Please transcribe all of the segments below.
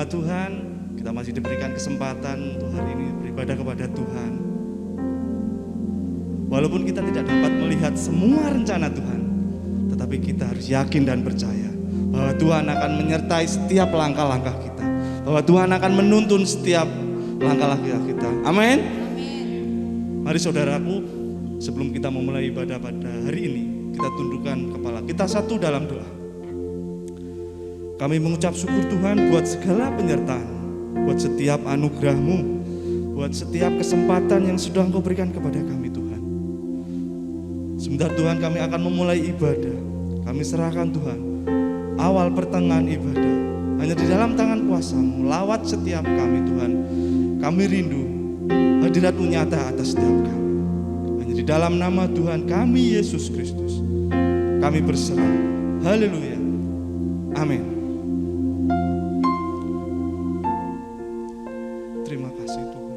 nama Tuhan, kita masih diberikan kesempatan untuk hari ini beribadah kepada Tuhan. Walaupun kita tidak dapat melihat semua rencana Tuhan, tetapi kita harus yakin dan percaya bahwa Tuhan akan menyertai setiap langkah-langkah kita, bahwa Tuhan akan menuntun setiap langkah-langkah kita. Amin. Mari saudaraku, sebelum kita memulai ibadah pada hari ini, kita tundukkan kepala kita satu dalam doa. Kami mengucap syukur Tuhan buat segala penyertaan, buat setiap anugerah-Mu, buat setiap kesempatan yang sudah Engkau berikan kepada kami Tuhan. Sebentar Tuhan, kami akan memulai ibadah. Kami serahkan Tuhan awal pertengahan ibadah hanya di dalam tangan kuasa-Mu. Lawat setiap kami Tuhan. Kami rindu hadirat-Mu nyata atas setiap kami. Hanya di dalam nama Tuhan kami Yesus Kristus kami berserah. Haleluya. Amin. Terima kasih Tuhan.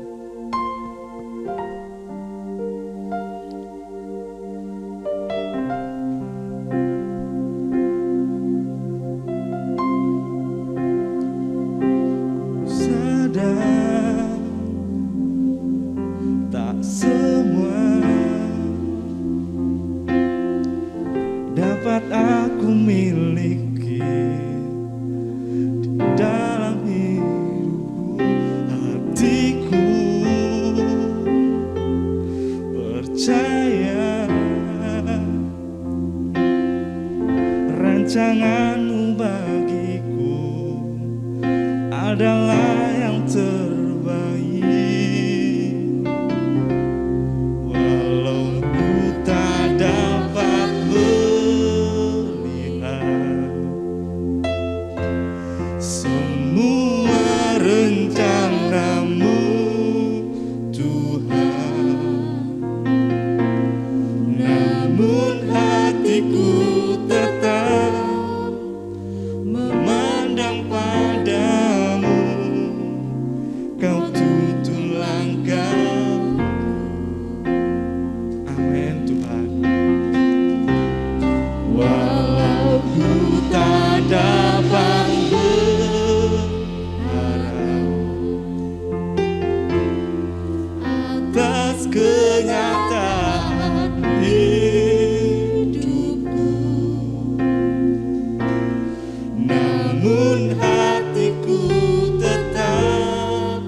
Dapat aku miliki di dalam hidupku, hatiku percaya rancangan-Mu bagiku adalah yang terbaik. Walau ku tak dapat semua rencana-Mu Tuhan, namun hatiku tetap memandang padamu. Kau tuntun langkah. Amin Tuhan. Walau ku tak dapat atas kenyataan hidupku, namun hatiku tetap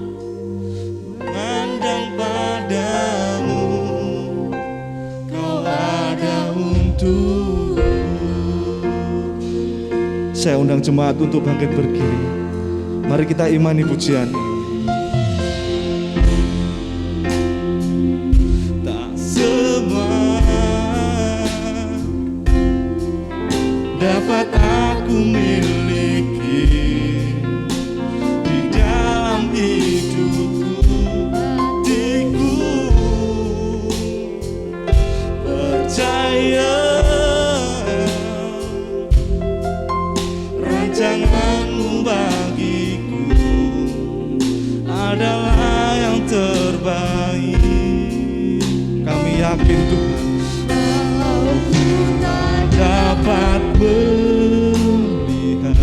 memandang padamu. Kau ada untuk. Saya undang jemaat untuk bangkit berdiri. Mari kita imani pujian. Dapat aku miliki di dalam hidupku, hatiku percaya rancangan-Mu bagiku adalah yang terbaik. Kami yakin Tuhan, dapat melihat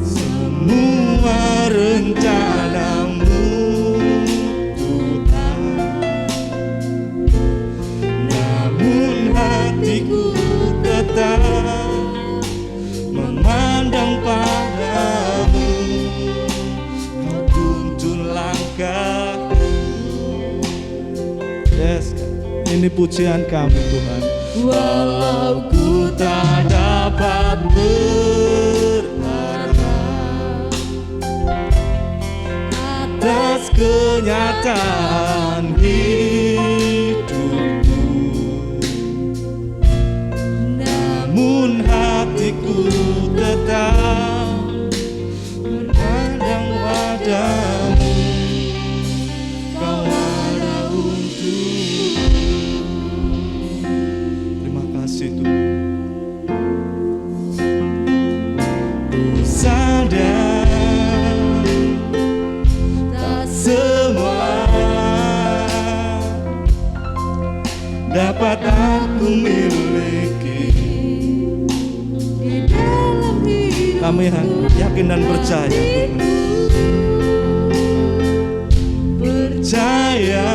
semua rencana-Mu Tuhan, namun hatiku tetap memandang padamu. Kau tuntun langkahku. Yes, ini pujian kami Tuhan. Walau ku tak dapat berharap atas kenyataan hidupku, namun hatiku tetap memandang padamu. Kau ada untuk. Terima kasih Tuhan. Ku sadar tak semua yakin dan percaya Tuhan. Percaya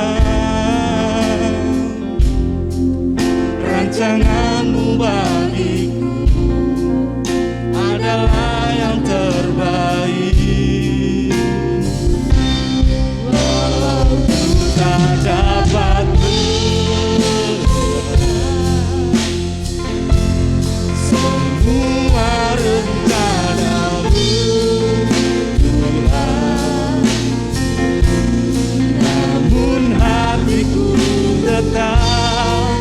rancangan-Mu bagiku adalah yang terbaik. Walau ku tak dapat semua rencana-Mu Tuhan, namun hatiku tetap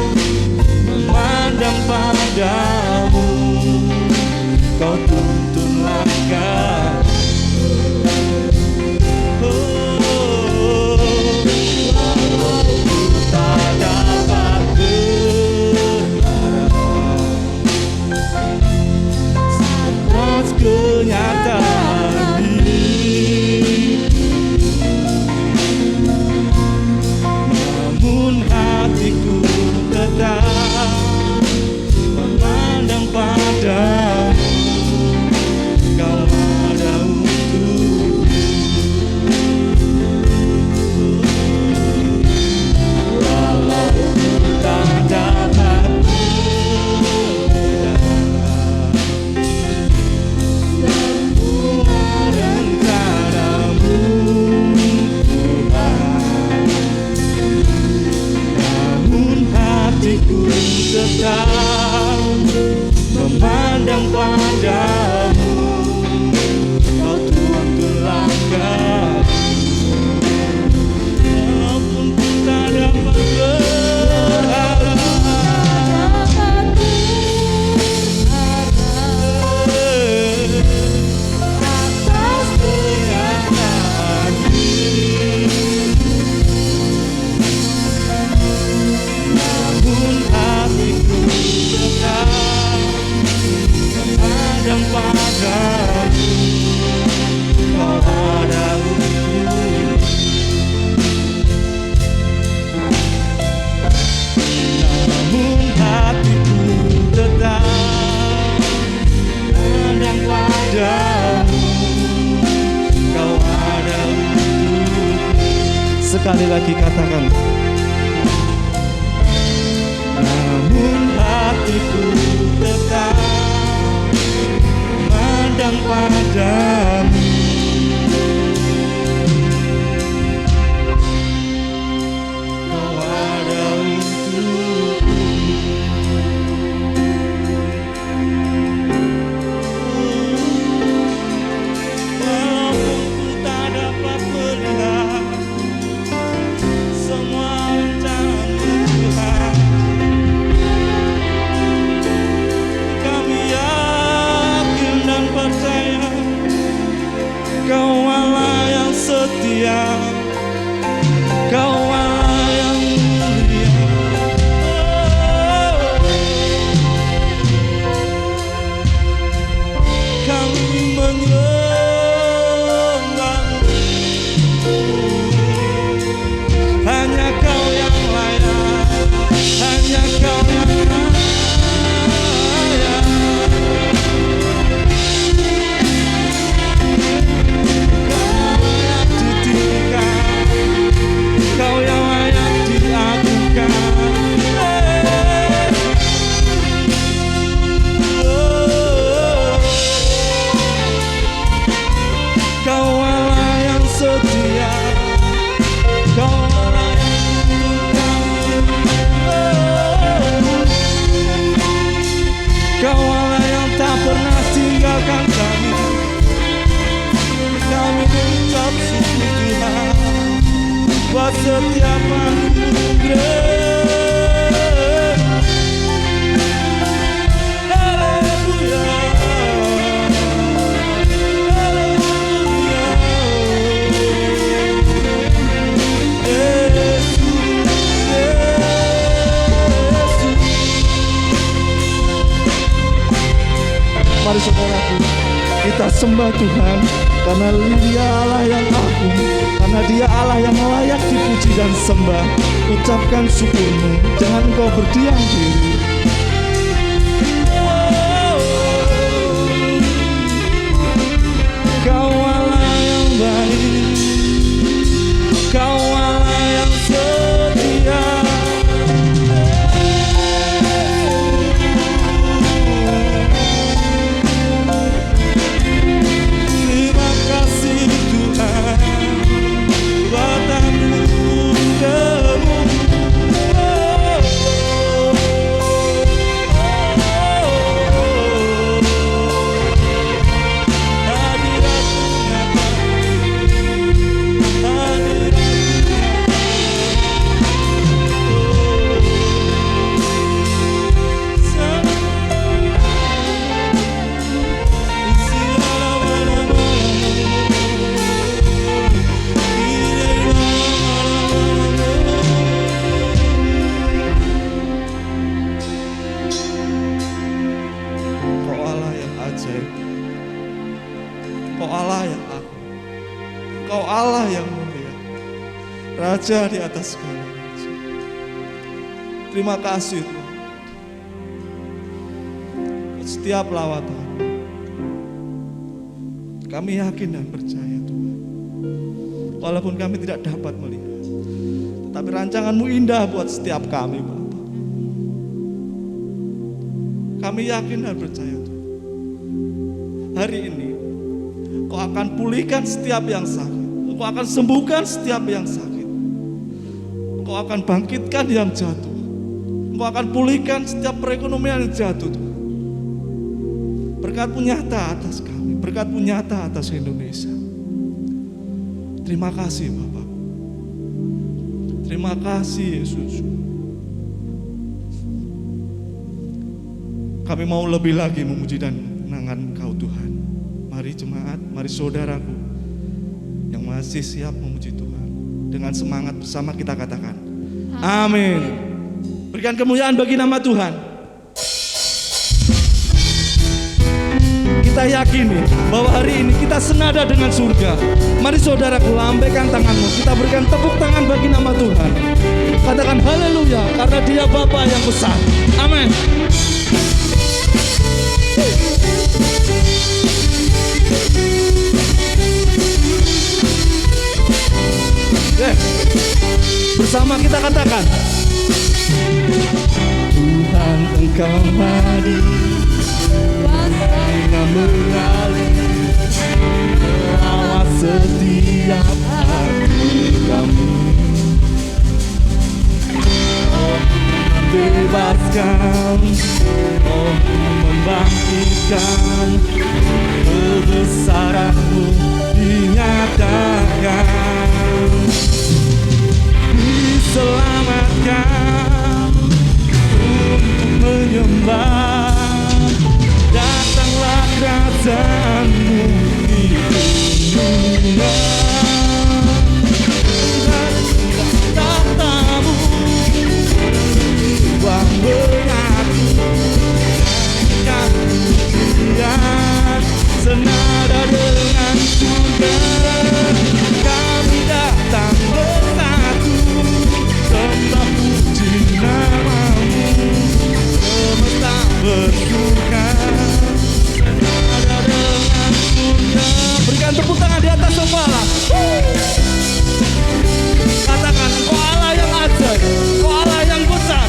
memandang padamu. Kau tuntun langkah. Walau ku tak dapat berharap atas kenyataan ini, namun hatiku tetap memandang padamu. Kau ada untuk walau ku tak dapat berharap semua rencana-Mu Tuhan, namun hatiku tetap memandang padamu. Kau tuntun langkah, walaupun ku tak dapat berharap atas kenyataan ini, namun hatiku tetap memandang padamu. Kau ada untuk, namun hatiku tetap memandang padamu. Kau ada untuk. Sekali lagi katakan, namun hatiku tetap memandang padamu. Kau ada untukku. Walaupun ku tak dapat melihat semua rencana-Mu Tuhan, kami yakin dan percaya Kau Allah yang setia, Kau Allah yang mulia. Kami menyembah-Mu, hanya Kau yang layak, hanya Kau yang layak. Kau yang layak diagukan. Kau Allah yang setia, Kau Allah yang Kau Allah yang tak pernah tinggalkan kami. Kami mengucap syukur Tuhan buat setiap anugerah. Haleluya, haleluya. Yesus, Yesus. Mari saudaraku, kita sembah Tuhan karena Dia Allah yang agung, karena Dia Allah yang layak dipuji dan sembah. Ucapkan syukurmu, jangan kau berdiam diri. Engkau Allah yang mulia, Raja di atas segala raja. Terima kasih Tuhan. Setiap lawatan kami yakin dan percaya Tuhan. Walaupun kami tidak dapat melihat, tetapi rancangan-Mu indah buat setiap kami Bapa. Kami yakin dan percaya Tuhan. Hari ini Engkau akan pulihkan setiap yang sakit. Engkau akan sembuhkan setiap yang sakit. Engkau akan bangkitkan yang jatuh. Engkau akan pulihkan setiap perekonomian yang jatuh Tuhan. Berkat-Mu nyata atas kami, berkat-Mu nyata atas Indonesia. Terima kasih Bapak. Terima kasih Yesus. Kami mau lebih lagi memuji dan mengenangkan Engkau Tuhan. Mari jemaat, mari saudaraku yang masih siap memuji Tuhan. Dengan semangat bersama kita katakan amin. Berikan kemuliaan bagi nama Tuhan. Kita yakini bahwa hari ini kita senada dengan surga. Mari saudaraku, lambaikan tanganmu. Kita berikan tepuk tangan bagi nama Tuhan. Katakan haleluya, karena Dia Bapa yang besar. Amin. Bersama kita katakan, Tuhan Engkau hadir, kuasa mengalir, merawat setiap hati kami. Oh, membebaskan, oh, membangkitkan, kebesaran-Mu dinyatakan. Diselamatkan untuk menyembah, datanglah kerajaan-Mu di dunia. Tahta-Mu ruang bernyanyi, kan pujian senada dengan surga. Kami datang bersatu, sembah puji nama-Mu, semesta bersyukur senada dengan surga. Berikan tepuk tangan di atas kepala. Katakan, Engkau Allah yang ajaib, Engkau Allah yang besar.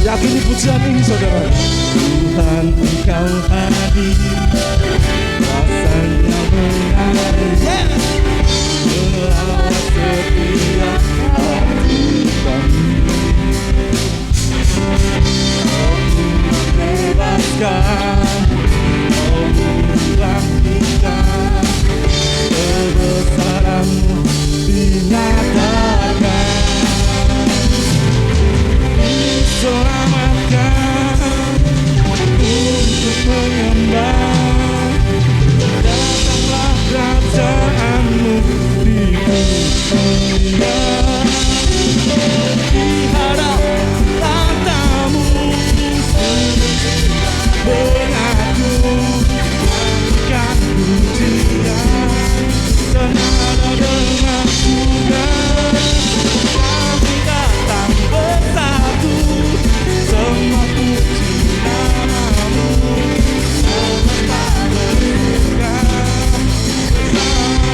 Yakini pujian ini saudara. Tuhan Engkau hadir, kuasa-Nya mengalir, melawat setiap hati kami. Oh, membebaskan, oh, membangkitkan, kebesaran-Mu dinyatakan. Diselamatkan untuk menyembah, datanglah kerajaan-Mu di dunia. Di hadap tahta-Mu mengagum, berikan pujian senada dengan surga. Kami datang bersatu, semua puji nama-Mu, semesta bersyukur bersama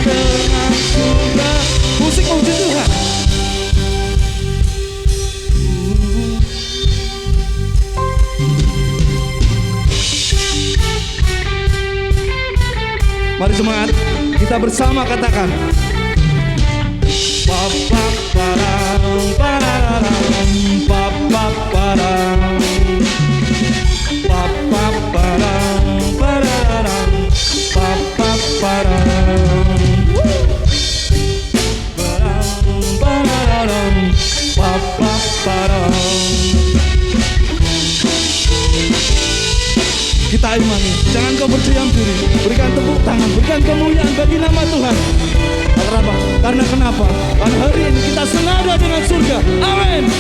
dengan surga. Musik puji Tuhan. Mari semangat, kita bersama katakan, Papa parang pararam, papa parang, papa parang pararam, papa parang, parang pararam, papa parang. Kita imani, jangan kau berdiam diri. Berikan tepuk tangan, berikan kemuliaan bagi nama Tuhan. Karena kenapa? Karena hari ini kita senada dengan surga. Amin.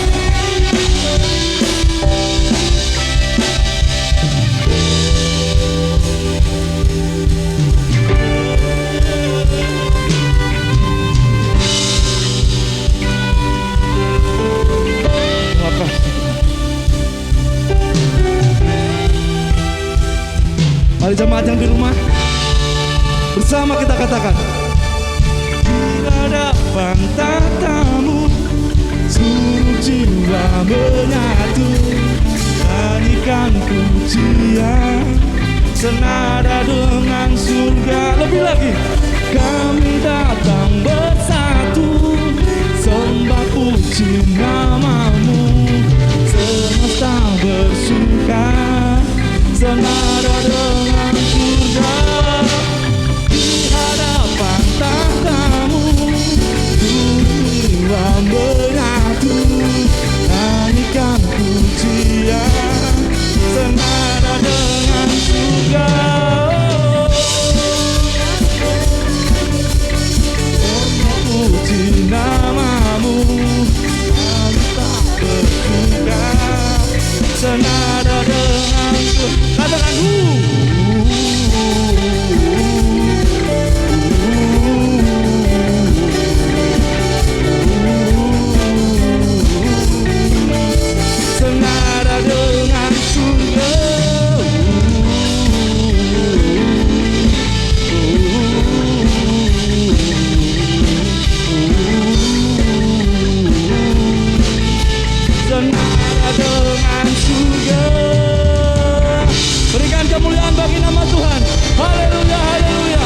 Mari jemaat yang di rumah, bersama kita katakan, di hadapan tatamu seluruh jiwa menyatu, nyanyikan pujian senada dengan surga. Lebih lagi, kami datang bersatu, sembah puji namamu, semesta bersuka senada dengan surga. Di hadapan tahtamu jiwa menyatu, nyanyikan pujian senada dengan surga. Puji namamu, kami tak bersuka senada dengan surga. Katakan senada dengan surga. Senada dengan surga. Berikan kemuliaan bagi nama Tuhan. Haleluya, haleluya.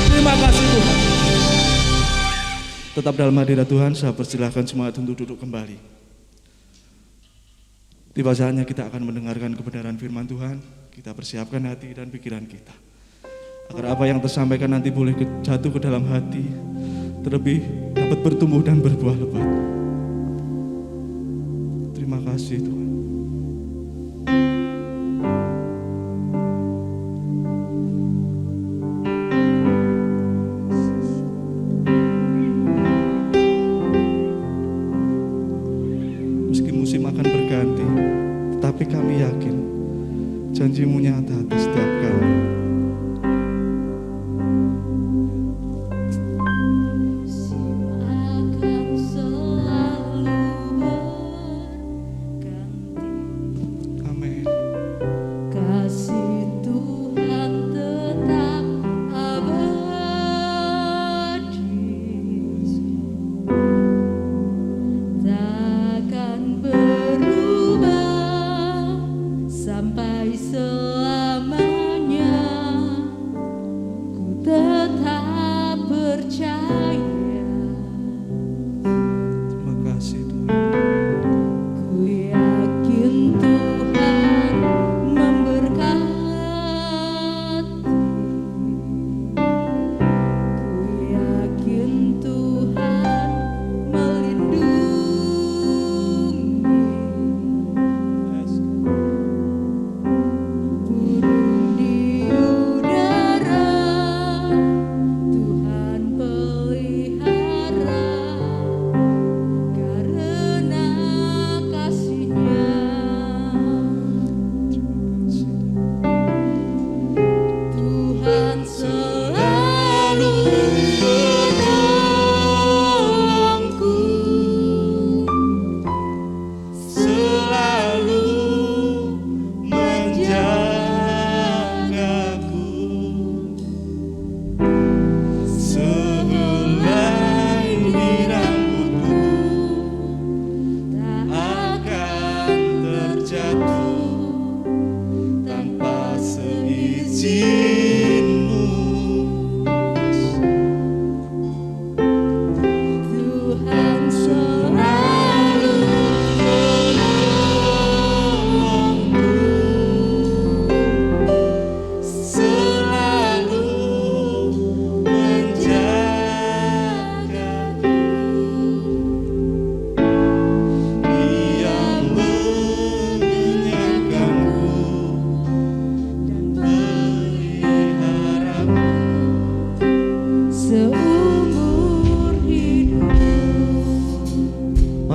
Terima kasih Tuhan. Tetap dalam hadirat Tuhan, saya persilahkan semua untuk duduk kembali. Tiba saatnya kita akan mendengarkan kebenaran firman Tuhan. Kita persiapkan hati dan pikiran kita, agar apa yang tersampaikan nanti boleh jatuh ke dalam hati, terlebih dapat bertumbuh dan berbuah lebat. Terima kasih Tuhan. Meski musim akan berganti, tetapi kami yakin janji-Mu nyata atas setiap kami.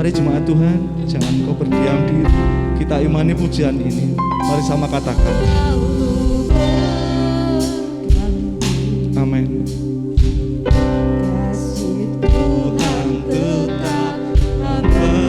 Mari jemaat Tuhan, jangan kau berdiam diri. Kita imani pujian ini. Mari sama katakan. Amin. Tuhan tetap abadi.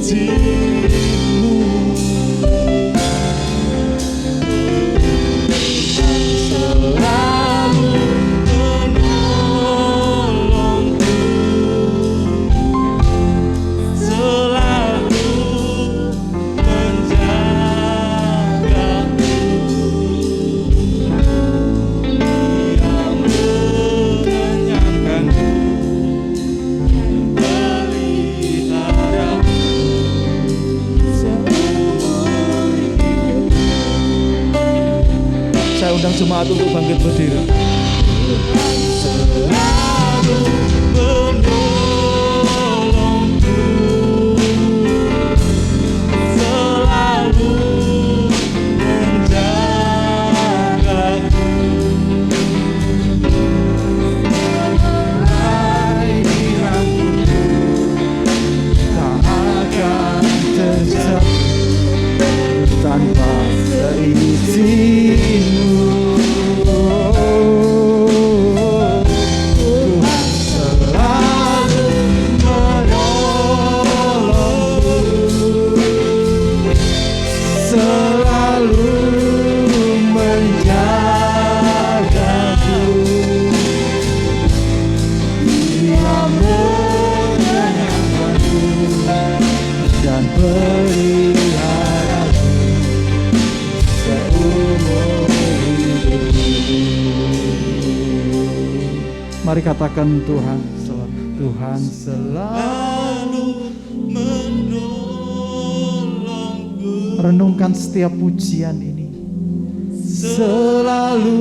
seizinmu. Selalu menolongku, selalu menjagaku. Dia mengenyangkanku, memeliharaku seumur hidupku. Saya undang jemaat untuk bangkit berdiri. Selalu menolongku, selalu menjagaku. Helai di rambutku, tak akan terjatuh tanpa seizinmu. Tuhan selalu menolongku, selalu menjagaku. Dia mengenyangkanku dan peliharaku seumur hidupku. Mari katakan Tuhan selalu menolongku. Renungkan setiap pujian ini. Selalu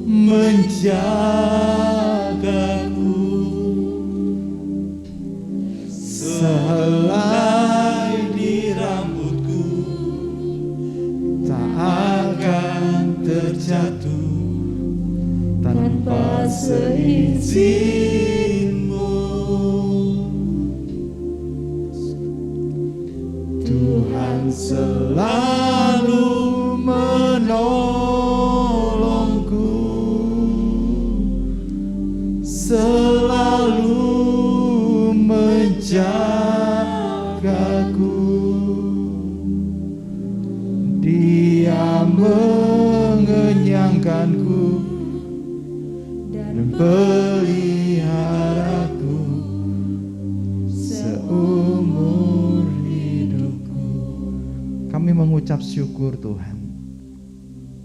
menjagaku, sehelai di rambutku tak akan terjatuh tanpa seizinmu. Tuhan selalu menolongku, selalu menjagaku. Dia mengenyangkanku dan peliharaku seumur hidupku. Kami mengucap syukur Tuhan,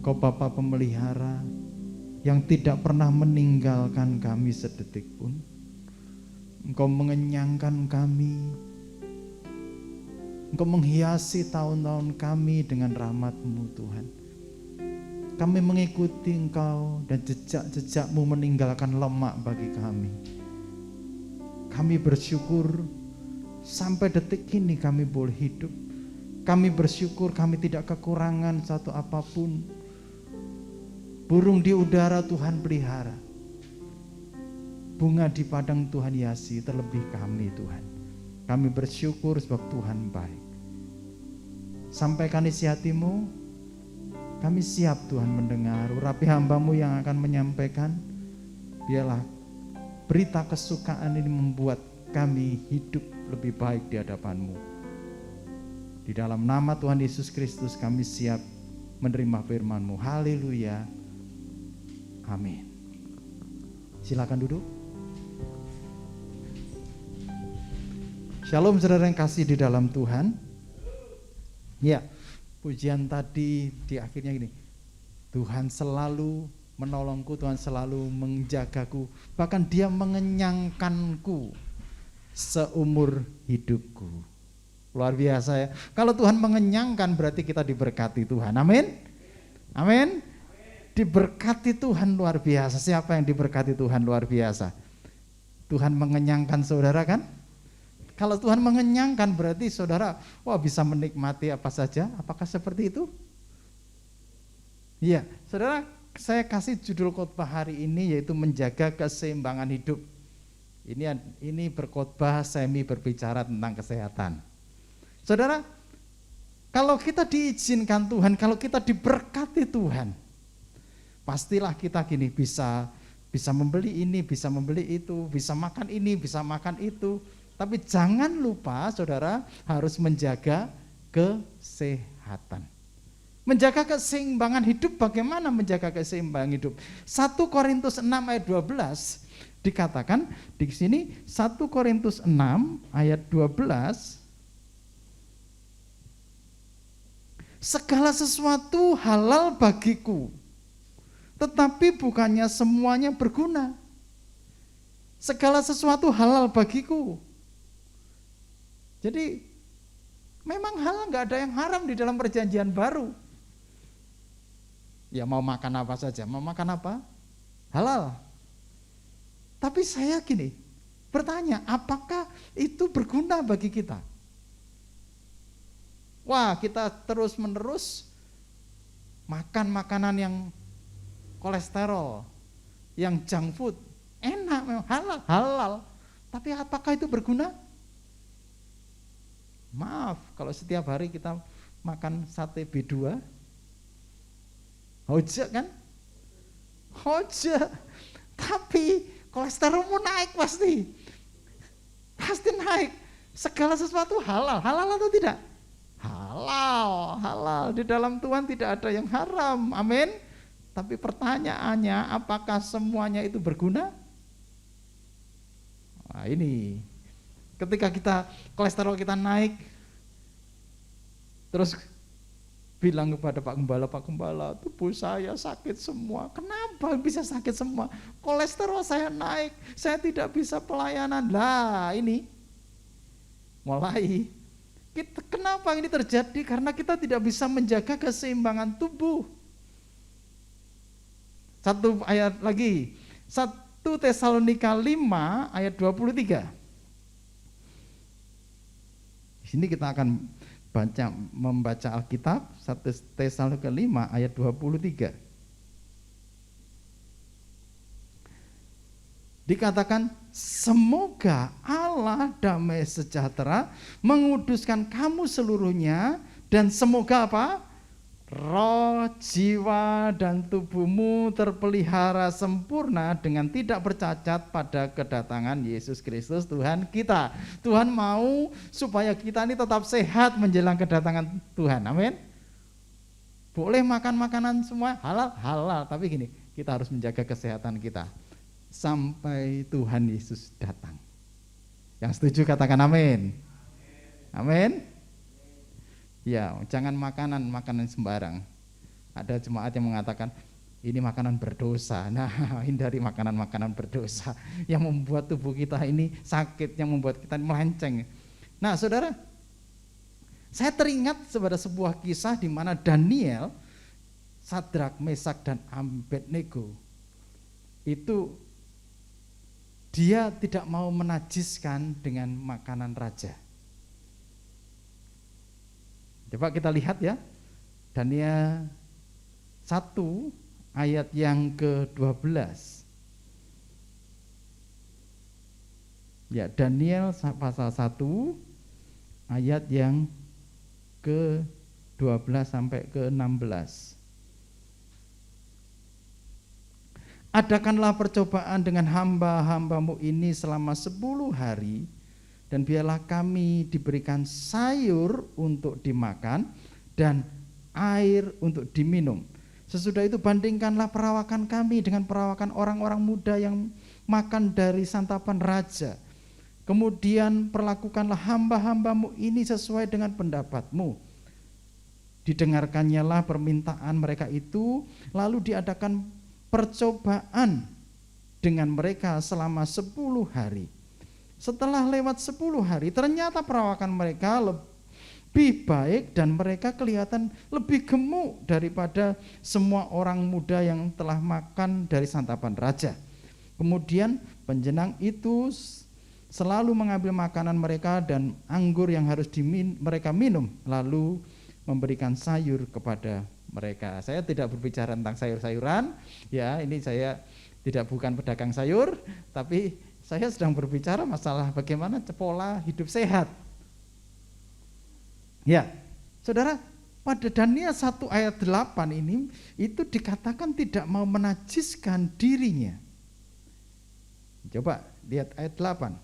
Kau Bapa pemelihara yang tidak pernah meninggalkan kami sedetik pun. Engkau mengenyangkan kami, Engkau menghiasi tahun-tahun kami dengan rahmat-Mu Tuhan. Kami mengikuti Engkau dan jejak-jejak-Mu meninggalkan lemak bagi kami. Kami bersyukur sampai detik ini kami boleh hidup. Kami bersyukur kami tidak kekurangan satu apapun. Burung di udara Tuhan pelihara, bunga di padang Tuhan hiasi, terlebih kami Tuhan. Kami bersyukur sebab Tuhan baik. Sampaikan isi hati-Mu, kami siap Tuhan mendengar. Urapi hamba-Mu yang akan menyampaikan. Biarlah berita kesukaan ini membuat kami hidup lebih baik di hadapan-Mu. Di dalam nama Tuhan Yesus Kristus kami siap menerima firman-Mu. Haleluya. Amin. Silakan duduk. Shalom saudara yang kasih di dalam Tuhan. Ya, pujian tadi di akhirnya gini. Tuhan selalu menolongku, Tuhan selalu menjagaku, bahkan Dia mengenyangkanku seumur hidupku. Luar biasa ya. Kalau Tuhan mengenyangkan berarti kita diberkati Tuhan. Amin. Amin. Diberkati Tuhan luar biasa. Siapa yang diberkati Tuhan luar biasa? Tuhan mengenyangkan saudara kan? Kalau Tuhan mengenyangkan berarti saudara bisa menikmati apa saja. Apakah seperti itu? Iya, saudara, saya kasih judul khotbah hari ini yaitu menjaga keseimbangan hidup. Ini berkhotbah semi berbicara tentang kesehatan. Saudara, kalau kita diizinkan Tuhan, kalau kita diberkati Tuhan, pastilah kita gini bisa membeli ini, bisa membeli itu, bisa makan ini, bisa makan itu. Tapi jangan lupa saudara harus menjaga kesehatan. Menjaga keseimbangan hidup, bagaimana menjaga keseimbangan hidup? 1 Korintus 6 ayat 12 dikatakan di sini, 1 Korintus 6 ayat 12, segala sesuatu halal bagiku, tetapi bukannya semuanya berguna. Segala sesuatu halal bagiku. Jadi memang halal, nggak ada yang haram di dalam perjanjian baru. Ya mau makan apa saja, mau makan apa? Halal. Tapi saya gini, bertanya, apakah itu berguna bagi kita? Wah, kita terus-menerus makan makanan yang kolesterol, yang junk food, enak memang, halal. Tapi apakah itu berguna? Maaf, kalau setiap hari kita makan sate B2, hoja kan? Hoja. Tapi kolesterolmu naik pasti. Pasti naik. Segala sesuatu halal. Halal atau tidak? Halal. Di dalam Tuhan tidak ada yang haram. Amin. Tapi pertanyaannya, apakah semuanya itu berguna? Nah ini, ketika kolesterol kita naik, terus bilang kepada Pak Gembala, tubuh saya sakit semua. Kenapa bisa sakit semua? Kolesterol saya naik, saya tidak bisa pelayanan. Lah ini, mulai. Kenapa ini terjadi? Karena kita tidak bisa menjaga keseimbangan tubuh. Satu ayat lagi, 1 Tesalonika 5 ayat 23. Di sini kita akan membaca Alkitab, 1 Tesalonika 5 ayat 23. Dikatakan, semoga Allah damai sejahtera menguduskan kamu seluruhnya, dan semoga apa? Roh, jiwa, dan tubuhmu terpelihara sempurna dengan tidak bercacat pada kedatangan Yesus Kristus Tuhan kita. Tuhan mau supaya kita ini tetap sehat menjelang kedatangan Tuhan. Amin. Boleh makan makanan semua halal, tapi gini, kita harus menjaga kesehatan kita sampai Tuhan Yesus datang. Yang setuju katakan amin. Amin. Ya, jangan makanan sembarang. Ada jemaat yang mengatakan ini makanan berdosa. Nah, hindari makanan berdosa yang membuat tubuh kita ini sakit, yang membuat kita melenceng. Nah, saudara, saya teringat pada sebuah kisah di mana Daniel, Sadrak, Mesak, dan Abednego itu dia tidak mau menajiskan dengan makanan raja. Coba kita lihat ya, Daniel 1 ayat yang ke-12. Ya, Daniel pasal 1 ayat yang ke-12 sampai ke-16. Adakanlah percobaan dengan hamba-hambamu ini selama 10 hari, dan biarlah kami diberikan sayur untuk dimakan dan air untuk diminum. Sesudah itu bandingkanlah perawakan kami dengan perawakan orang-orang muda yang makan dari santapan raja. Kemudian perlakukanlah hamba-hambamu ini sesuai dengan pendapatmu. Didengarkannya lah permintaan mereka itu, lalu diadakan percobaan dengan mereka selama 10 hari. Setelah lewat 10 hari, ternyata perawakan mereka lebih baik dan mereka kelihatan lebih gemuk daripada semua orang muda yang telah makan dari santapan raja. Kemudian penjenang itu selalu mengambil makanan mereka dan anggur yang harus mereka minum, lalu memberikan sayur kepada mereka. Saya tidak berbicara tentang sayur-sayuran, ya ini saya bukan pedagang sayur, tapi saya sedang berbicara masalah bagaimana pola hidup sehat. Ya, saudara, pada Daniel 1 ayat 8 ini, itu dikatakan tidak mau menajiskan dirinya. Coba lihat ayat 8.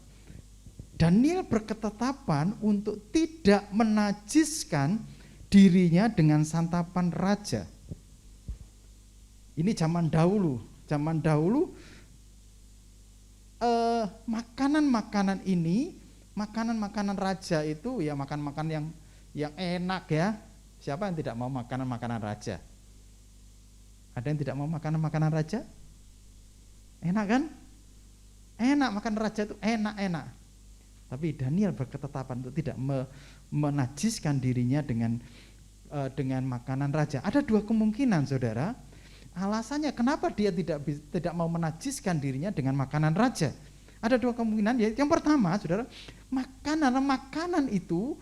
Daniel berketetapan untuk tidak menajiskan dirinya dengan santapan raja. Ini zaman dahulu. Zaman dahulu makanan-makanan ini, makanan-makanan raja itu ya makan-makan yang enak ya. Siapa yang tidak mau makanan-makanan raja? Ada yang tidak mau makanan-makanan raja? Enak kan? Enak, makan raja itu enak-enak. Tapi Daniel berketetapan untuk tidak menajiskan dirinya dengan makanan raja. Ada dua kemungkinan, saudara. Alasannya kenapa dia tidak mau menajiskan dirinya dengan makanan raja. Ada dua kemungkinan. Yang pertama, saudara, makanan itu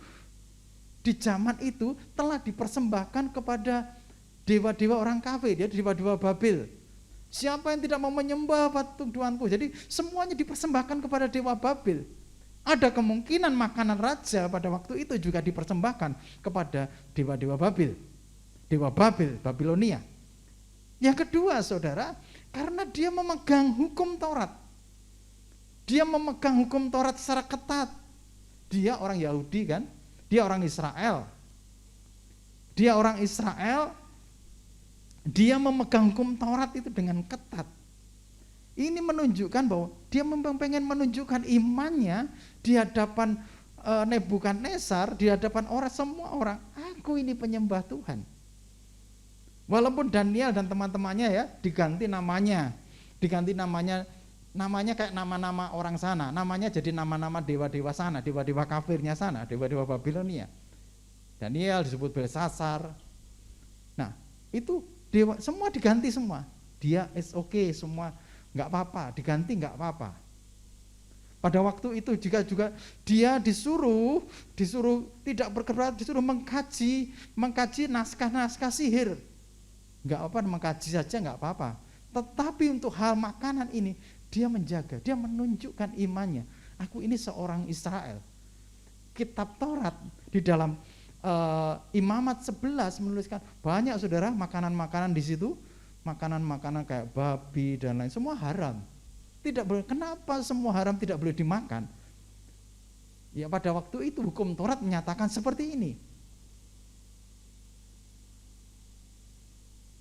di zaman itu telah dipersembahkan kepada dewa-dewa orang kafir, ya, dewa-dewa Babel. Siapa yang tidak mau menyembah patung Tuanku? Jadi semuanya dipersembahkan kepada dewa Babel. Ada kemungkinan makanan raja pada waktu itu juga dipersembahkan kepada dewa-dewa Babel. Dewa Babel, Babilonia. Yang kedua, saudara, karena dia memegang hukum Taurat. Dia memegang hukum Taurat secara ketat. Dia orang Yahudi kan? Dia orang Israel. Dia orang Israel. Dia memegang hukum Taurat itu dengan ketat. Ini menunjukkan bahwa dia memang pengen menunjukkan imannya di hadapan Nebukadnezar, di hadapan semua orang. Aku ini penyembah Tuhan. Walaupun Daniel dan teman-temannya ya diganti namanya kayak nama-nama orang sana, namanya jadi nama-nama dewa-dewa sana, dewa-dewa kafirnya sana, dewa-dewa Babilonia. Daniel disebut Belsasar. Nah, itu dewa semua diganti semua. Dia is okay semua, nggak apa-apa, diganti nggak apa-apa. Pada waktu itu juga dia disuruh tidak bergerak, disuruh mengkaji naskah-naskah sihir. Nggak apa, mengkaji saja nggak apa-apa. Tetapi untuk hal makanan ini dia menjaga, dia menunjukkan imannya. Aku ini seorang Israel. Kitab Taurat di dalam Imamat 11 menuliskan banyak, saudara, makanan-makanan di situ, makanan-makanan kayak babi dan lain, semua haram. Tidak boleh. Kenapa semua haram tidak boleh dimakan? Ya pada waktu itu hukum Taurat menyatakan seperti ini.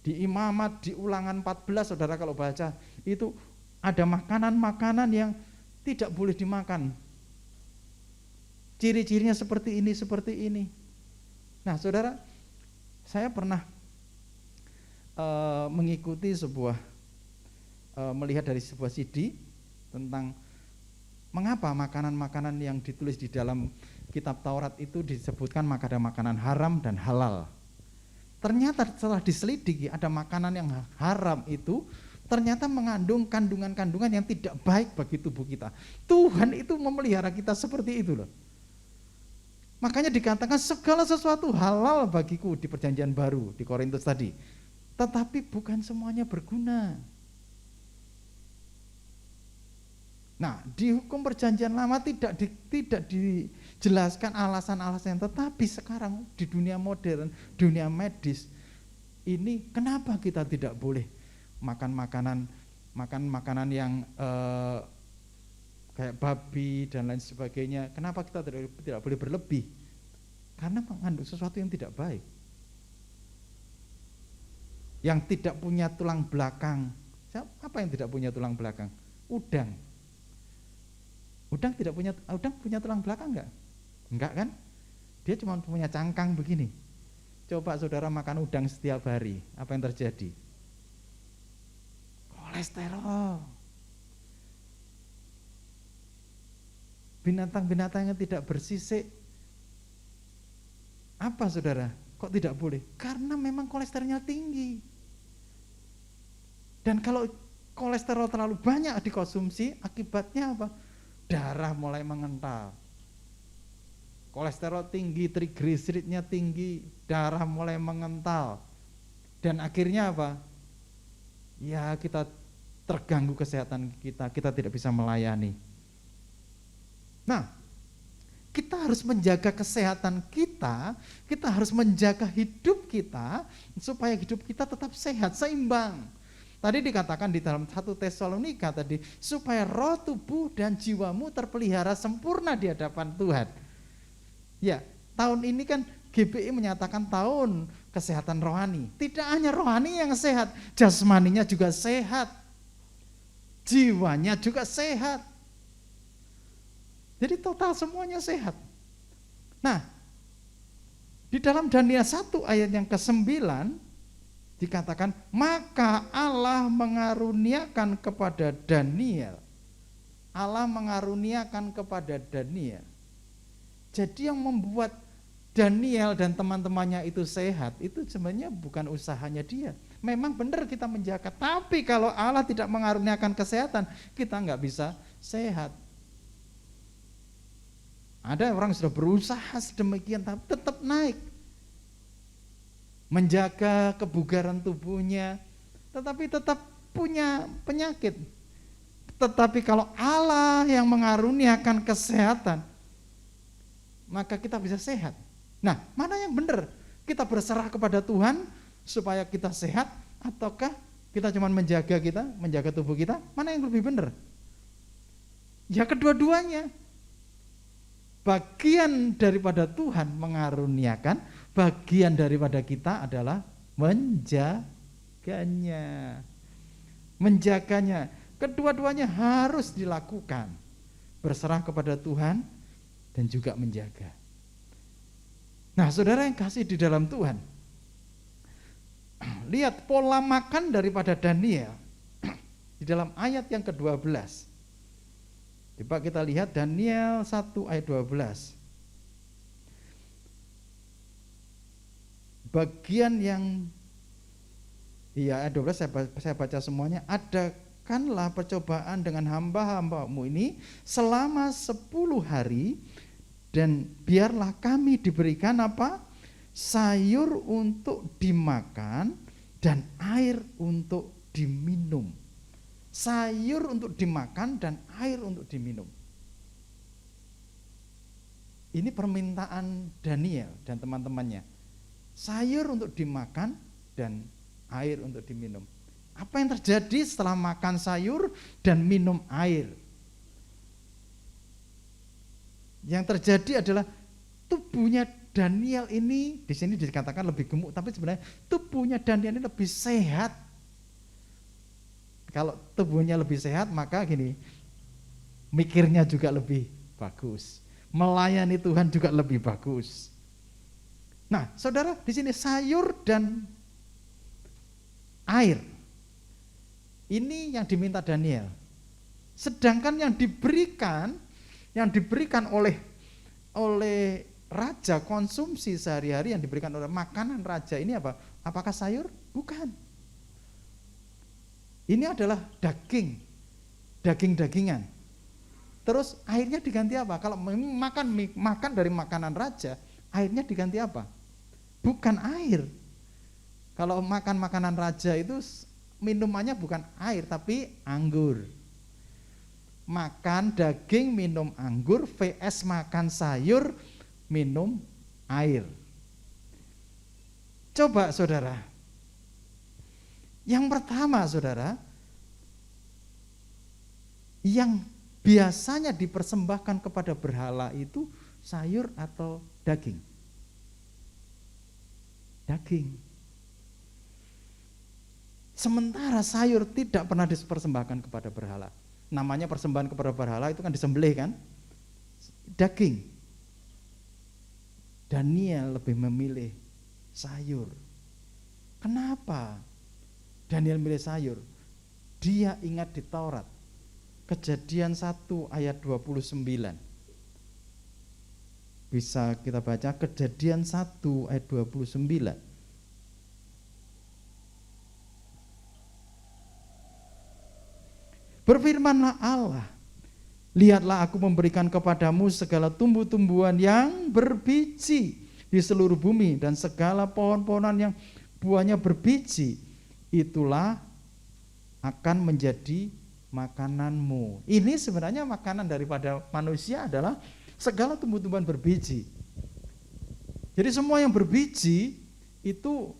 Di Imamat, di Ulangan 14, saudara kalau baca, itu ada makanan-makanan yang tidak boleh dimakan. Ciri-cirinya seperti ini, seperti ini. Nah, saudara, saya pernah mengikuti melihat dari sebuah CD tentang mengapa makanan-makanan yang ditulis di dalam kitab Taurat itu disebutkan makanan haram dan halal. Ternyata setelah diselidiki ada makanan yang haram itu ternyata mengandung kandungan-kandungan yang tidak baik bagi tubuh kita. Tuhan itu memelihara kita seperti itu loh. Makanya dikatakan segala sesuatu halal bagiku di perjanjian baru di Korintus tadi. Tetapi bukan semuanya berguna. Nah, di hukum perjanjian lama tidak dijelaskan alasan-alasan, tetapi sekarang di dunia modern, dunia medis ini kenapa kita tidak boleh makan makanan yang kayak babi dan lain sebagainya? Kenapa kita tidak boleh berlebih? Karena mengandung sesuatu yang tidak baik, yang tidak punya tulang belakang. Apa yang tidak punya tulang belakang? Udang. Udang punya tulang belakang enggak? Enggak kan? Dia cuma punya cangkang begini. Coba saudara makan udang setiap hari, apa yang terjadi? Kolesterol. Binatang-binatang yang tidak bersisik. Apa saudara? Kok tidak boleh? Karena memang kolesterolnya tinggi. Dan kalau kolesterol terlalu banyak dikonsumsi, akibatnya apa? Darah mulai mengental. Kolesterol tinggi, trigliseridnya tinggi, darah mulai mengental. Dan akhirnya apa? Ya kita terganggu kesehatan kita tidak bisa melayani. Nah, kita harus menjaga kesehatan kita harus menjaga hidup kita supaya hidup kita tetap sehat, seimbang. Tadi dikatakan di dalam 1 Tesalonika tadi, supaya roh, tubuh, dan jiwamu terpelihara sempurna di hadapan Tuhan. Ya, tahun ini kan GBI menyatakan tahun kesehatan rohani. Tidak hanya rohani yang sehat, jasmaninya juga sehat, jiwanya juga sehat. Jadi total semuanya sehat. Nah, di dalam Daniel 1 ayat yang ke-9 dikatakan, maka Allah mengaruniakan kepada Daniel. Allah mengaruniakan kepada Daniel. Jadi yang membuat Daniel dan teman-temannya itu sehat, itu sebenarnya bukan usahanya dia. Memang benar kita menjaga, tapi kalau Allah tidak mengaruniakan kesehatan, kita nggak bisa sehat. Ada orang sudah berusaha sedemikian, tapi tetap naik. Menjaga kebugaran tubuhnya, tetapi tetap punya penyakit. Tetapi kalau Allah yang mengaruniakan kesehatan, maka kita bisa sehat. Nah, mana yang benar? Kita berserah kepada Tuhan supaya kita sehat, ataukah kita cuma menjaga tubuh kita? Mana yang lebih benar? Ya kedua-duanya. Bagian daripada Tuhan mengaruniakan, bagian daripada kita adalah menjaganya. Menjaganya. Kedua-duanya harus dilakukan. Berserah kepada Tuhan dan juga menjaga. Nah, saudara yang kasih di dalam Tuhan, lihat pola makan daripada Daniel di dalam ayat yang ke-12. Coba kita lihat Daniel 1 ayat 12. Bagian yang ayat 12 saya baca semuanya. Adakanlah percobaan dengan hamba-hambamu ini selama 10 hari, dan biarlah kami diberikan apa? Sayur untuk dimakan dan air untuk diminum. Sayur untuk dimakan dan air untuk diminum. Ini permintaan Daniel dan teman-temannya. Sayur untuk dimakan dan air untuk diminum. Apa yang terjadi setelah makan sayur dan minum air? Yang terjadi adalah tubuhnya Daniel ini, di sini dikatakan lebih gemuk, tapi sebenarnya tubuhnya Daniel ini lebih sehat. Kalau tubuhnya lebih sehat, maka gini, mikirnya juga lebih bagus, melayani Tuhan juga lebih bagus. Nah, saudara, di sini sayur dan air, ini yang diminta Daniel. Sedangkan yang diberikan oleh raja, konsumsi sehari-hari yang diberikan oleh makanan raja ini apa? Apakah sayur? Bukan. Ini adalah daging-dagingan. Terus airnya diganti apa? Kalau makan dari makanan raja, airnya diganti apa? Bukan air. Kalau makan makanan raja itu minumannya bukan air tapi anggur. Makan daging, minum anggur, vs makan sayur, minum air. Coba saudara. Yang pertama saudara, yang biasanya dipersembahkan kepada berhala itu sayur atau daging? Daging. Sementara sayur tidak pernah dipersembahkan kepada berhala. Namanya persembahan kepada berhala itu kan disembelih kan? Daging. Daniel lebih memilih sayur. Kenapa Daniel milih sayur? Dia ingat di Taurat, Kejadian 1 ayat 29. Bisa kita baca Kejadian 1 ayat 29. Berfirmanlah Allah, lihatlah aku memberikan kepadamu segala tumbuh-tumbuhan yang berbiji di seluruh bumi, dan segala pohon-pohonan yang buahnya berbiji, itulah akan menjadi makananmu. Ini sebenarnya makanan daripada manusia adalah segala tumbuh-tumbuhan berbiji. Jadi semua yang berbiji itu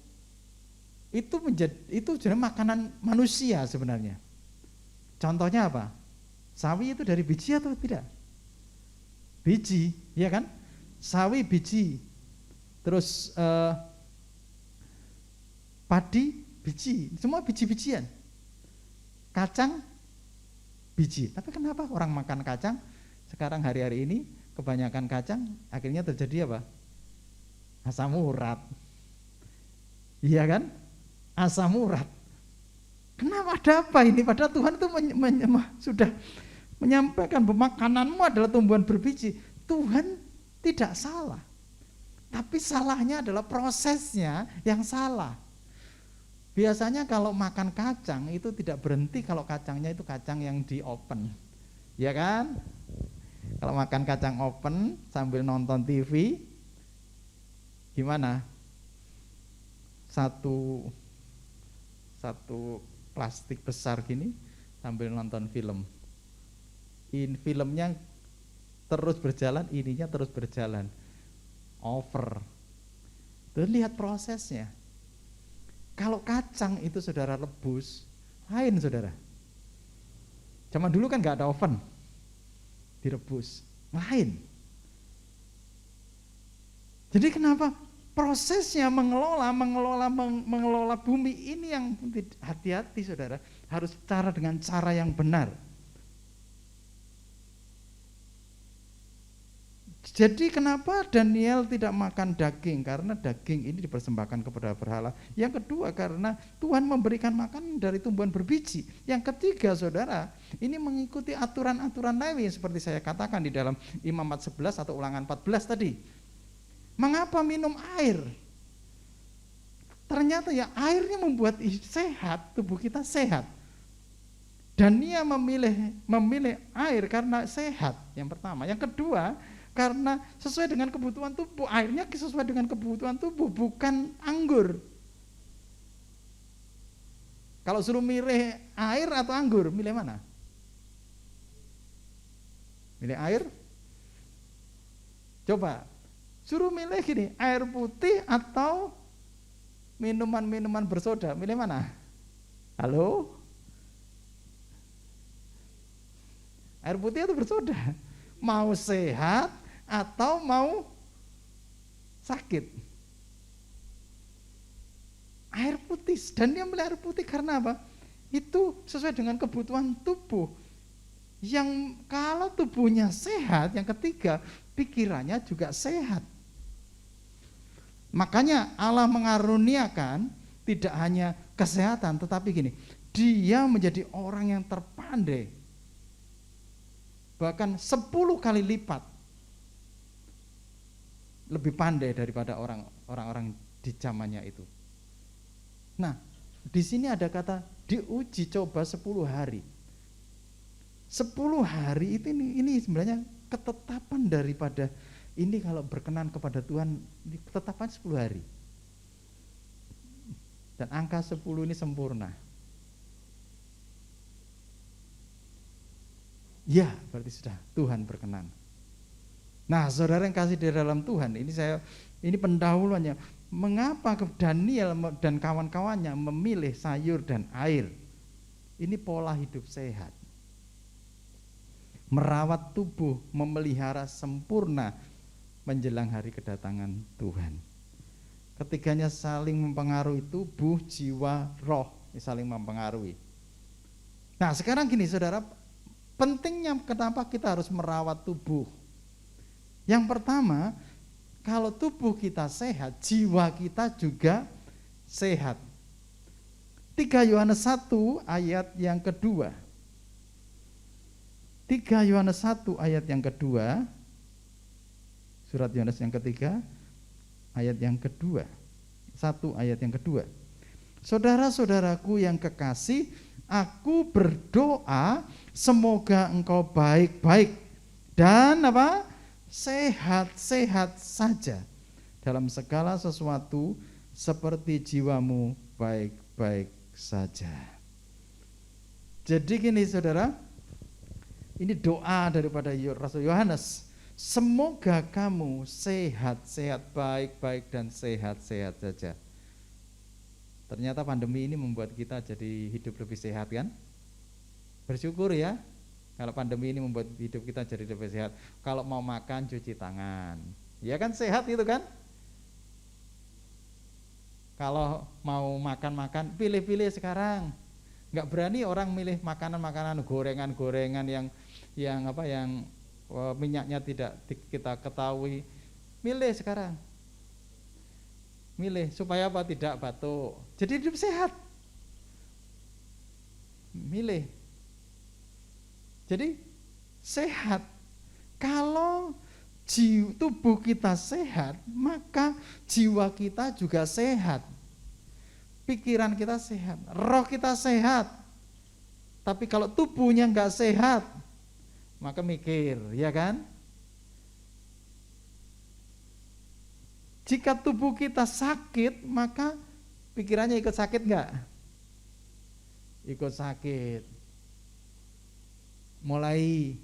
itu sebenarnya makanan manusia sebenarnya. Contohnya apa? Sawi itu dari biji atau tidak? Biji, ya kan? Sawi biji. Terus padi biji, semua biji-bijian. Kacang biji. Tapi kenapa orang makan kacang sekarang hari-hari ini kebanyakan kacang akhirnya terjadi apa? Asam urat. Iya kan? Asam urat. Kenapa, ada apa ini? Padahal Tuhan itu sudah menyampaikan bahwa makananmu adalah tumbuhan berbiji. Tuhan tidak salah. Tapi salahnya adalah prosesnya yang salah. Biasanya kalau makan kacang itu tidak berhenti kalau kacangnya itu kacang yang di open. Ya kan? Kalau makan kacang open sambil nonton TV, gimana? Satu plastik besar gini sambil nonton film. Filmnya terus berjalan, ininya terus berjalan. Over. Terus lihat prosesnya. Kalau kacang itu saudara rebus, lain saudara. Zaman dulu kan nggak ada oven, direbus, lain. Jadi kenapa? Prosesnya mengelola bumi ini yang hati-hati saudara, harus dengan cara yang benar. Jadi kenapa Daniel tidak makan daging? Karena daging ini dipersembahkan kepada berhala. Yang kedua karena Tuhan memberikan makanan dari tumbuhan berbiji. Yang ketiga saudara, ini mengikuti aturan-aturan Lewi seperti saya katakan di dalam Imamat 11 atau Ulangan 14 tadi. Mengapa minum air? Ternyata ya airnya membuat sehat, tubuh kita sehat. Daniel memilih air karena sehat, yang pertama. Yang kedua, karena sesuai dengan kebutuhan tubuh, airnya sesuai dengan kebutuhan tubuh, bukan anggur. Kalau suruh milih air atau anggur, milih mana? Milih air? Coba, suruh milih gini, air putih atau minuman-minuman bersoda, milih mana? Halo? Air putih atau bersoda? Mau sehat atau mau sakit? Air putih, dan dia milih air putih karena apa? Itu sesuai dengan kebutuhan tubuh. Yang kalau tubuhnya sehat, yang ketiga, pikirannya juga sehat. Makanya Allah mengaruniakan tidak hanya kesehatan, tetapi gini, dia menjadi orang yang terpandai. Bahkan 10 kali lipat lebih pandai daripada orang-orang di zamannya itu. Nah, di sini ada kata diuji coba 10 hari. 10 hari itu ini sebenarnya ketetapan daripada ini, kalau berkenan kepada Tuhan, ketetapan 10 hari. Dan angka 10 ini sempurna. Ya, berarti sudah Tuhan berkenan. Nah, saudara yang kasih di dalam Tuhan, ini pendahuluannya. Mengapa Daniel dan kawan-kawannya memilih sayur dan air? Ini pola hidup sehat. Merawat tubuh, memelihara sempurna menjelang hari kedatangan Tuhan. Ketiganya saling mempengaruhi, tubuh, jiwa, roh, saling mempengaruhi. Nah, sekarang gini saudara, pentingnya kenapa kita harus merawat tubuh. Yang pertama, kalau tubuh kita sehat, jiwa kita juga sehat. 3 Yohanes 1 ayat yang kedua. 3 Yohanes 1 ayat yang kedua. Surat Yohanes yang ketiga, ayat yang kedua. 1 ayat yang kedua. Saudara-saudaraku yang kekasih, aku berdoa semoga engkau baik-baik dan apa? Sehat-sehat saja dalam segala sesuatu seperti jiwamu baik-baik saja. Jadi gini saudara, ini doa daripada Rasul Yohanes. Semoga kamu sehat-sehat, baik-baik dan sehat-sehat saja. Ternyata pandemi ini membuat kita jadi hidup lebih sehat kan? Bersyukur ya, kalau pandemi ini membuat hidup kita jadi lebih sehat. Kalau mau makan cuci tangan, ya kan sehat itu kan? Kalau mau makan-makan, pilih-pilih sekarang. Nggak berani orang milih makanan-makanan gorengan-gorengan yang minyaknya tidak kita ketahui. Milih sekarang. Milih supaya apa? Tidak batuk. Jadi hidup sehat. Milih. Jadi sehat. Kalau tubuh kita sehat, maka jiwa kita juga sehat. Pikiran kita sehat, roh kita sehat. Tapi kalau tubuhnya enggak sehat, maka mikir, ya kan? Jika tubuh kita sakit, maka pikirannya ikut sakit enggak? Ikut sakit. Mulai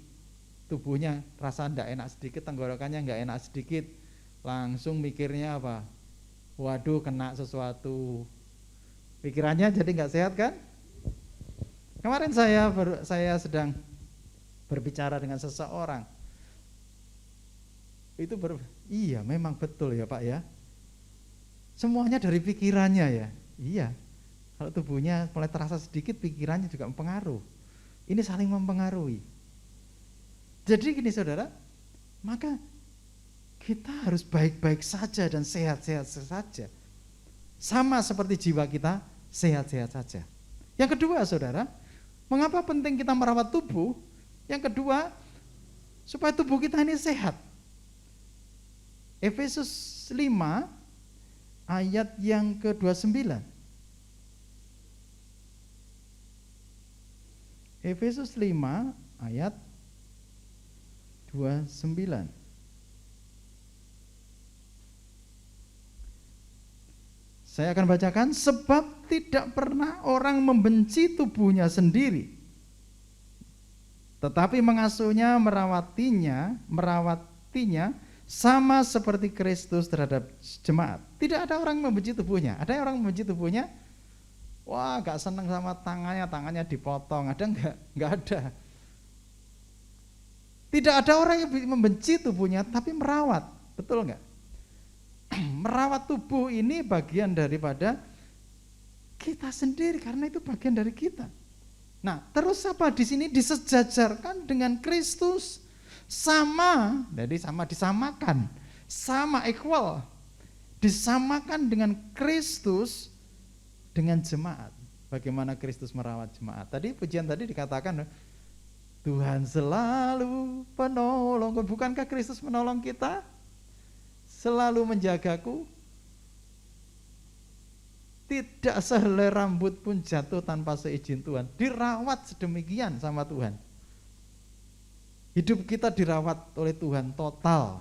tubuhnya rasa enggak enak sedikit, tenggorokannya enggak enak sedikit, langsung mikirnya apa? Waduh, kena sesuatu. Pikirannya jadi enggak sehat kan? Kemarin saya sedang berbicara dengan seseorang. Iya, memang betul ya Pak ya. Semuanya dari pikirannya ya. Iya. Kalau tubuhnya mulai terasa sedikit, pikirannya juga mempengaruhi. Ini saling mempengaruhi. Jadi gini saudara, maka kita harus baik-baik saja dan sehat-sehat saja. Sama seperti jiwa kita sehat-sehat saja. Yang kedua saudara, mengapa penting kita merawat tubuh? Yang kedua, supaya tubuh kita ini sehat. Efesus 5 ayat yang ke-29. Efesus 5 ayat 29. Saya akan bacakan, sebab tidak pernah orang membenci tubuhnya sendiri, tetapi mengasuhnya, merawatinya sama seperti Kristus terhadap jemaat. Tidak ada orang membenci tubuhnya. Ada orang membenci tubuhnya? Wah, gak senang sama tangannya dipotong. Ada enggak? Enggak ada. Tidak ada orang yang membenci tubuhnya, tapi merawat. Betul enggak? Merawat tubuh ini bagian daripada kita sendiri, karena itu bagian dari kita. Nah, terus apa di sini disejajarkan dengan Kristus, sama, jadi sama disamakan, sama equal, disamakan dengan Kristus dengan jemaat. Bagaimana Kristus merawat jemaat? Tadi pujian tadi dikatakan Tuhan selalu penolong. Bukankah Kristus menolong kita? Selalu menjagaku. Tidak sehelai rambut pun jatuh tanpa seizin Tuhan. Dirawat sedemikian sama Tuhan. Hidup kita dirawat oleh Tuhan total.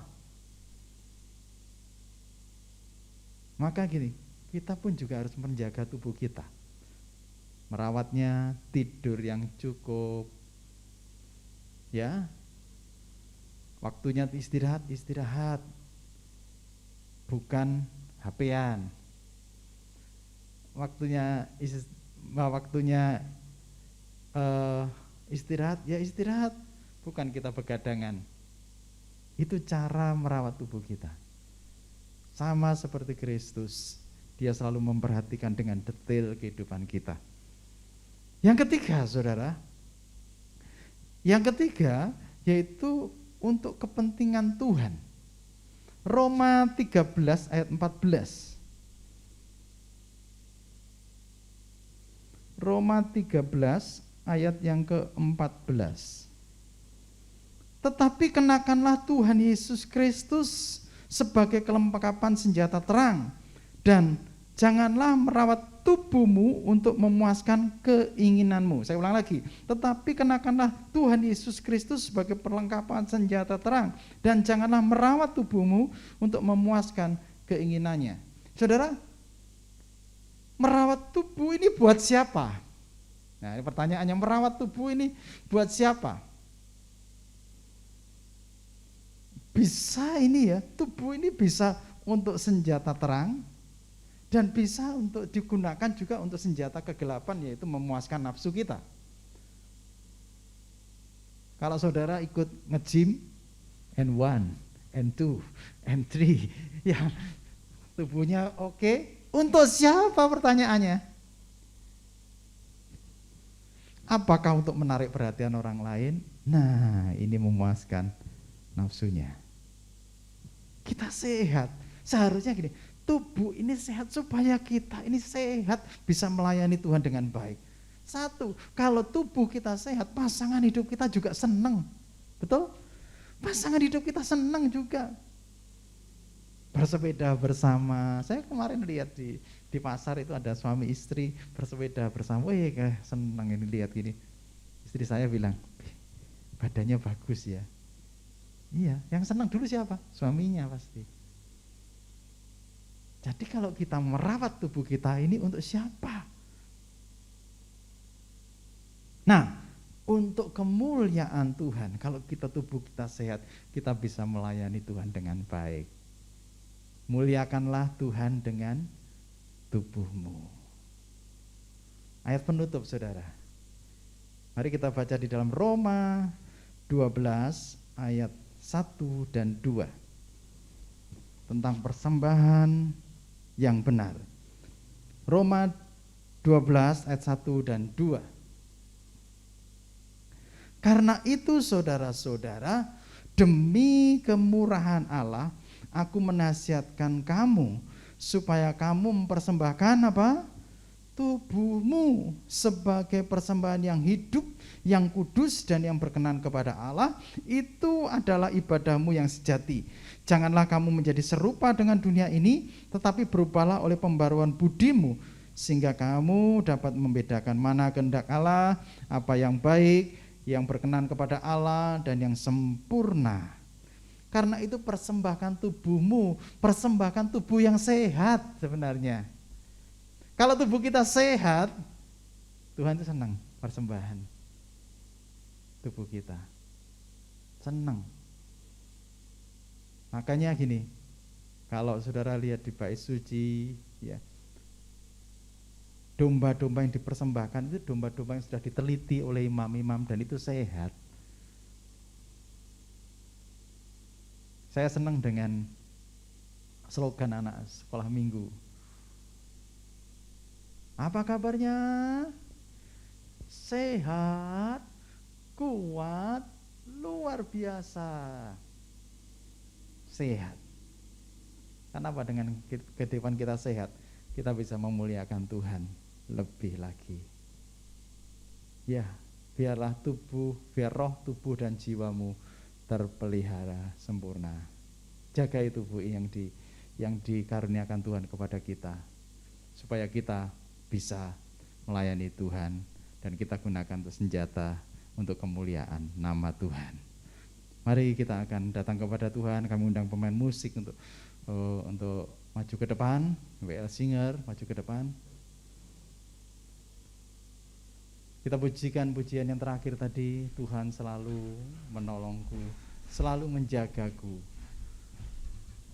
Maka gini, kita pun juga harus menjaga tubuh kita. Merawatnya, tidur yang cukup. Ya. Waktunya istirahat. Bukan HP-an. Waktunya istirahat, ya istirahat. Bukan kita begadangan. Itu cara merawat tubuh kita. Sama seperti Kristus, Dia selalu memperhatikan dengan detail kehidupan kita. Yang ketiga, saudara, yaitu untuk kepentingan Tuhan. Roma 13 ayat 14. Roma 13 ayat yang ke-14. Tetapi kenakanlah Tuhan Yesus Kristus sebagai kelengkapan senjata terang, dan janganlah merawat tubuhmu untuk memuaskan keinginanmu. Saya ulang lagi, tetapi kenakanlah Tuhan Yesus Kristus sebagai perlengkapan senjata terang, dan janganlah merawat tubuhmu untuk memuaskan keinginannya. Saudara, merawat tubuh ini buat siapa? Nah, ini pertanyaannya, merawat tubuh ini buat siapa? Bisa ini ya, tubuh ini bisa untuk senjata terang, Dan bisa untuk digunakan juga untuk senjata kegelapan, yaitu memuaskan nafsu kita. Kalau saudara ikut nge-gym, and 1, and 2, and 3, ya tubuhnya oke. Untuk siapa pertanyaannya? Apakah untuk menarik perhatian orang lain? Nah, ini memuaskan nafsunya. Kita sehat. Seharusnya gini, tubuh ini sehat supaya kita ini sehat, bisa melayani Tuhan dengan baik. Satu, kalau tubuh kita sehat, pasangan hidup kita juga senang. Betul? Pasangan hidup kita senang juga. Bersepeda bersama. Saya kemarin lihat di pasar itu ada suami istri bersepeda bersama. Wih, senang ini lihat gini. Istri saya bilang, badannya bagus ya. Iya, yang senang dulu siapa? Suaminya pasti. Jadi kalau kita merawat tubuh kita ini untuk siapa? Nah, untuk kemuliaan Tuhan, kalau tubuh kita sehat, kita bisa melayani Tuhan dengan baik. Muliakanlah Tuhan dengan tubuhmu. Ayat penutup, saudara. Mari kita baca di dalam Roma 12 ayat 1 dan 2 tentang persembahan yang benar. Roma 12 ayat 1 dan 2. Karena itu saudara-saudara, demi kemurahan Allah, aku menasihatkan kamu supaya kamu mempersembahkan apa? Tubuhmu sebagai persembahan yang hidup, yang kudus dan yang berkenan kepada Allah. Itu adalah ibadahmu yang sejati. Janganlah kamu menjadi serupa dengan dunia ini, tetapi berubahlah oleh pembaruan budimu, sehingga kamu dapat membedakan mana kehendak Allah, apa yang baik, yang berkenan kepada Allah dan yang sempurna. Karena itu persembahkan tubuhmu, persembahkan tubuh yang sehat sebenarnya. Kalau tubuh kita sehat, Tuhan itu senang persembahan tubuh kita. Senang. Makanya gini, kalau saudara lihat di bait suci, ya, domba-domba yang dipersembahkan itu domba-domba yang sudah diteliti oleh imam-imam dan itu sehat. Saya senang dengan slogan anak sekolah minggu. Apa kabarnya? Sehat, kuat, luar biasa. Sehat. Kenapa dengan kehidupan kita sehat, kita bisa memuliakan Tuhan lebih lagi. Ya, biarlah biar roh, tubuh dan jiwamu terpelihara sempurna. Jagai tubuh yang dikaruniakan Tuhan kepada kita, supaya kita bisa melayani Tuhan dan kita gunakan untuk senjata untuk kemuliaan nama Tuhan. Mari kita akan datang kepada Tuhan. Kami undang pemain musik untuk maju ke depan. WL Singer maju ke depan. Kita pujikan pujian yang terakhir tadi. Tuhan selalu menolongku, selalu menjagaku.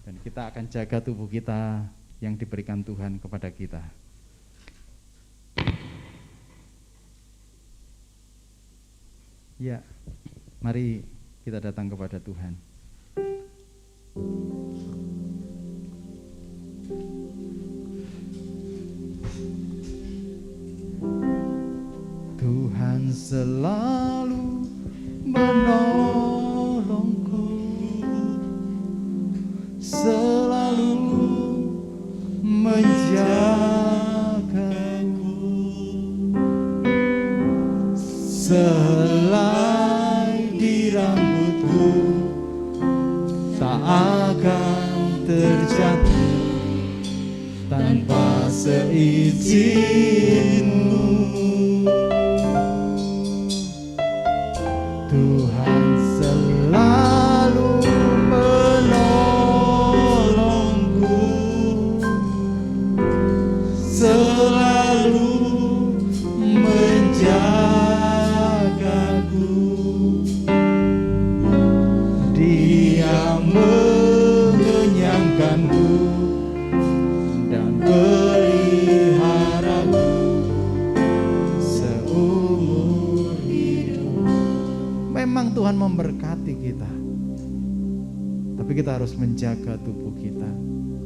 Dan kita akan jaga tubuh kita yang diberikan Tuhan kepada kita. Ya, mari kita datang kepada Tuhan. Tuhan selalu menolongku, selalu menjagaku, selai di rambutku tak akan terjatuh tanpa seizinmu. Tuhan selalu menolongku, selalu menjagaku. Dia mengenyangkanku dan memberkati kita. Tapi kita harus menjaga tubuh kita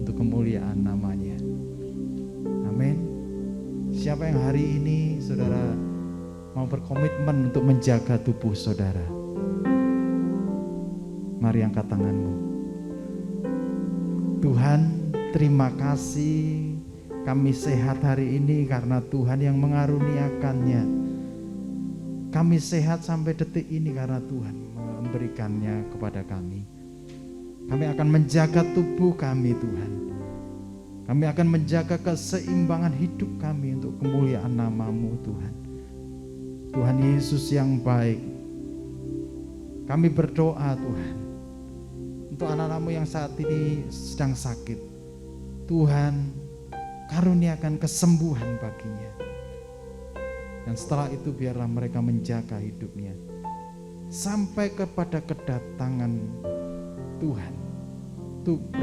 untuk kemuliaan namanya. Amin. Siapa yang hari ini saudara mau berkomitmen untuk menjaga tubuh saudara? Mari angkat tanganmu. Tuhan, terima kasih kami sehat hari ini karena Tuhan yang mengaruniakannya. Kami sehat sampai detik ini karena Tuhan memberikannya kepada kami. Kami akan menjaga tubuh kami Tuhan. Kami akan menjaga keseimbangan hidup kami untuk kemuliaan nama-Mu Tuhan. Tuhan Yesus yang baik, kami berdoa Tuhan untuk anak-anak-Mu yang saat ini sedang sakit. Tuhan, karuniakan kesembuhan baginya. Dan setelah itu biarlah mereka menjaga hidupnya sampai kepada kedatangan Tuhan.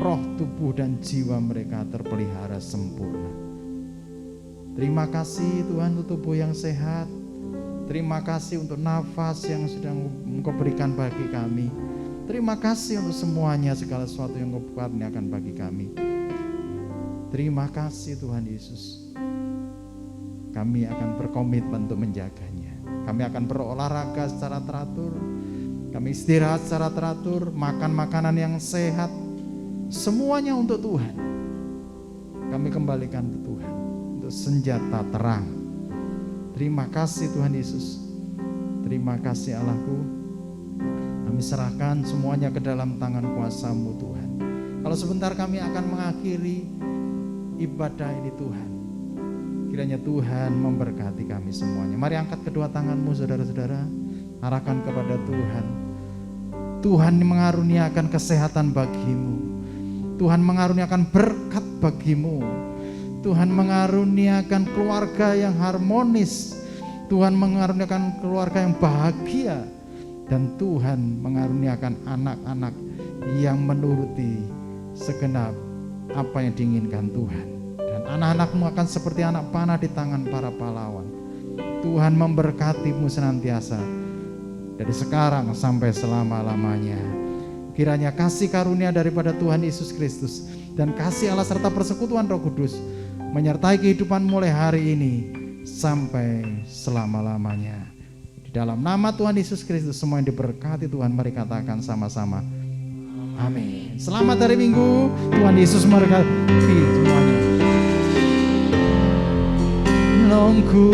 Roh, tubuh, dan jiwa mereka terpelihara sempurna. Terima kasih Tuhan untuk tubuh yang sehat. Terima kasih untuk nafas yang sedang Engkau berikan bagi kami. Terima kasih untuk semuanya, segala sesuatu yang Engkau karuniakan bagi kami. Terima kasih Tuhan Yesus. Kami akan berkomitmen untuk menjaganya. Kami akan berolahraga secara teratur. Kami istirahat secara teratur, makan makanan yang sehat. Semuanya untuk Tuhan. Kami kembalikan ke Tuhan untuk senjata terang. Terima kasih Tuhan Yesus. Terima kasih Allahku. Kami serahkan semuanya ke dalam tangan kuasa-Mu Tuhan. Kalau sebentar kami akan mengakhiri ibadah ini Tuhan. Kiranya Tuhan memberkati kami semuanya. Mari angkat kedua tanganmu saudara-saudara. Arahkan kepada Tuhan. Tuhan mengaruniakan kesehatan bagimu. Tuhan mengaruniakan berkat bagimu. Tuhan mengaruniakan keluarga yang harmonis. Tuhan mengaruniakan keluarga yang bahagia. Dan Tuhan mengaruniakan anak-anak yang menuruti segenap apa yang diinginkan Tuhan. Dan anak-anakmu akan seperti anak panah di tangan para pahlawan. Tuhan memberkatimu senantiasa dari sekarang sampai selama-lamanya. Kiranya kasih karunia daripada Tuhan Yesus Kristus dan kasih Allah serta persekutuan Roh Kudus menyertai kehidupan mulai hari ini sampai selama-lamanya. Di dalam nama Tuhan Yesus Kristus semua yang diberkati Tuhan, mari katakan sama-sama. Amin. Selamat hari Minggu. Tuhan Yesus memberkati semuanya. Longku